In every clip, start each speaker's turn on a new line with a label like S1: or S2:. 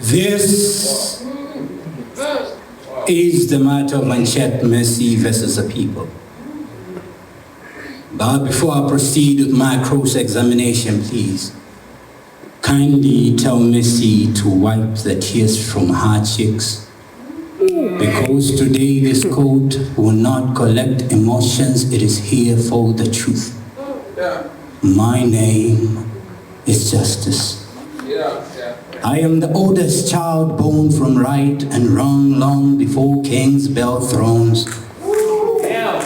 S1: This is the matter of unchecked mercy versus the people. But before I proceed with my cross-examination, please, kindly tell Mercy to wipe the tears from her cheeks. Because today this court will not collect emotions, it is here for the truth. My name is Justice. I am the oldest child born from right and wrong long before kings built thrones,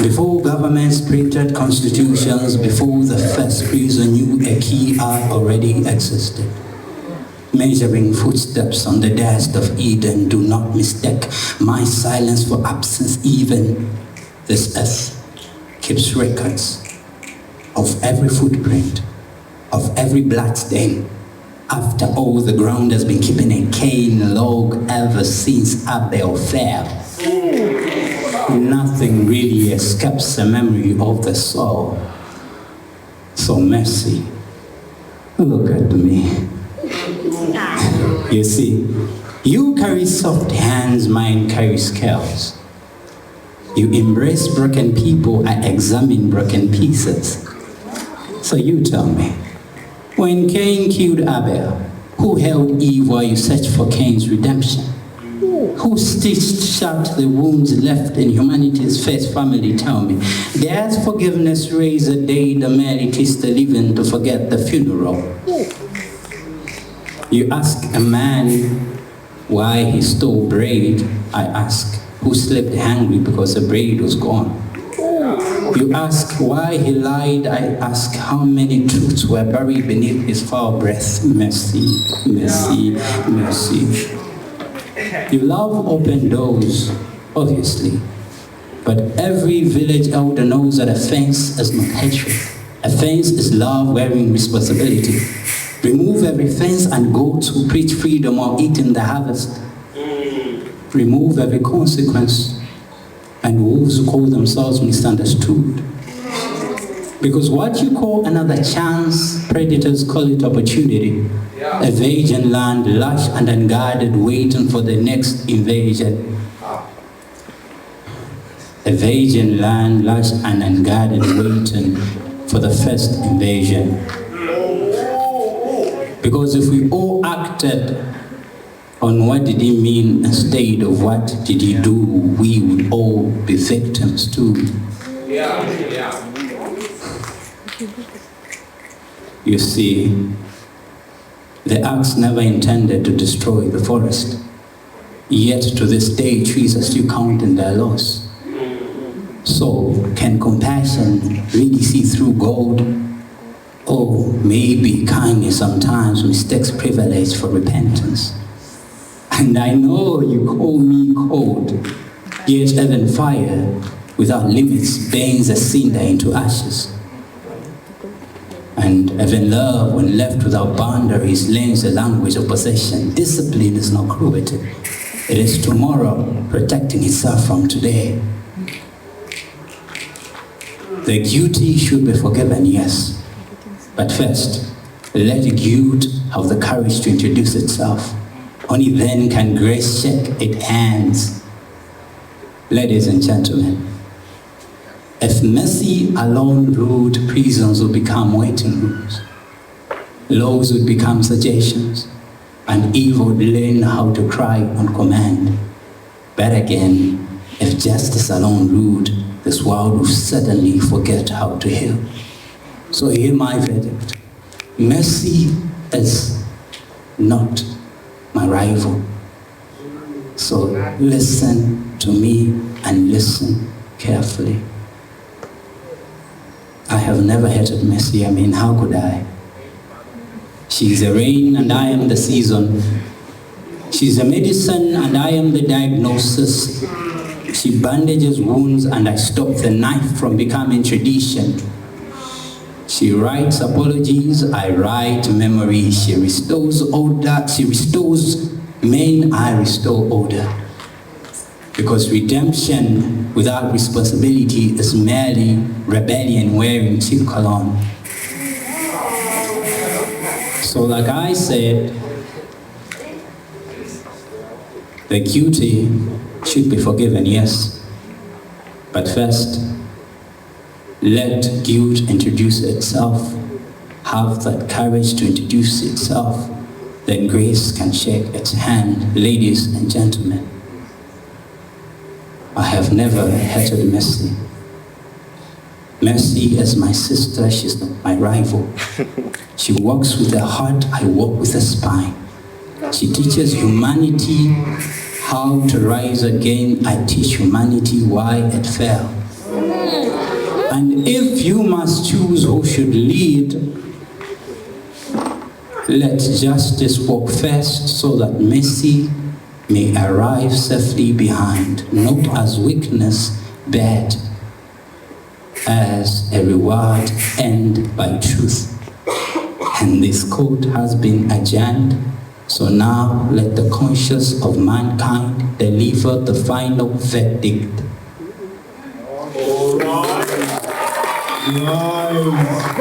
S1: before governments printed constitutions, before the first prison knew a key art already existed. Measuring footsteps on the dust of Eden, do not mistake my silence for absence. Even this earth keeps records of every footprint, of every blood stain. After all, the ground has been keeping a Cain log ever since Abel fell. Nothing really escapes the memory of the soul. So Mercy, look at me. You see, you carry soft hands, mine carry scales. You embrace broken people, I examine broken pieces. So you tell me, when Cain killed Abel, who held Eve while you searched for Cain's redemption? Who stitched shut the wounds left in humanity's first family? Tell me, does forgiveness raise a day the merely kiss the living to forget the funeral? You ask a man why he stole braid. I ask who slept hungry because the braid was gone. You ask why he lied. I ask how many truths were buried beneath his foul breath. Mercy, mercy, mercy. You love open doors, obviously, but every village elder knows that a fence is not hatred. A fence is love wearing responsibility. Remove every fence and go to preach freedom while eating the harvest. Remove every consequence and wolves who call themselves misunderstood. Because what you call another chance, predators call it opportunity. A virgin land, lush and unguarded, waiting for the next invasion. A virgin land, lush and unguarded, waiting for the first invasion. Because if we all acted on what did he mean instead of what did he do, we would all be victims too. You see, the axe never intended to destroy the forest. Yet to this day, trees are still counting their loss. So, can compassion really see through gold? Oh, maybe kindness sometimes mistakes privilege for repentance. And I know you call me cold, yet even fire without limits burns a cinder into ashes. And even love, when left without boundaries, learns the language of possession. Discipline is not cruelty. It is tomorrow protecting itself from today. The guilty should be forgiven, yes. But first, let the guilt have the courage to introduce itself. Only then can grace shake its hands. Ladies and gentlemen, if mercy alone ruled, prisons would become waiting rooms. Laws would become suggestions, and evil would learn how to cry on command. But again, if justice alone ruled, this world would suddenly forget how to heal. So hear my verdict. Mercy is not my rival. So listen to me and listen carefully. I have never hated Mercy. I mean, how could I? She's the rain and I am the season. She's the medicine and I am the diagnosis. She bandages wounds and I stop the knife from becoming tradition. She writes apologies, I write memory. She restores order, she restores men, I restore order. Because redemption without responsibility is merely rebellion wearing cheap cologne. So like I said, The guilty should be forgiven, yes. But first, let guilt introduce itself. Have that courage to introduce itself. Then grace can shake its hand. Ladies and gentlemen, I have never hated Mercy. Mercy is my sister, she's not my rival. She walks with a heart, I walk with a spine. She teaches humanity how to rise again. I teach humanity why it fell. And if you must choose who should lead, let justice walk first so that mercy may arrive safely behind, not as weakness, but as a reward earned by truth. And this court has been adjourned, so now let the conscience of mankind deliver the final verdict.
S2: Nice.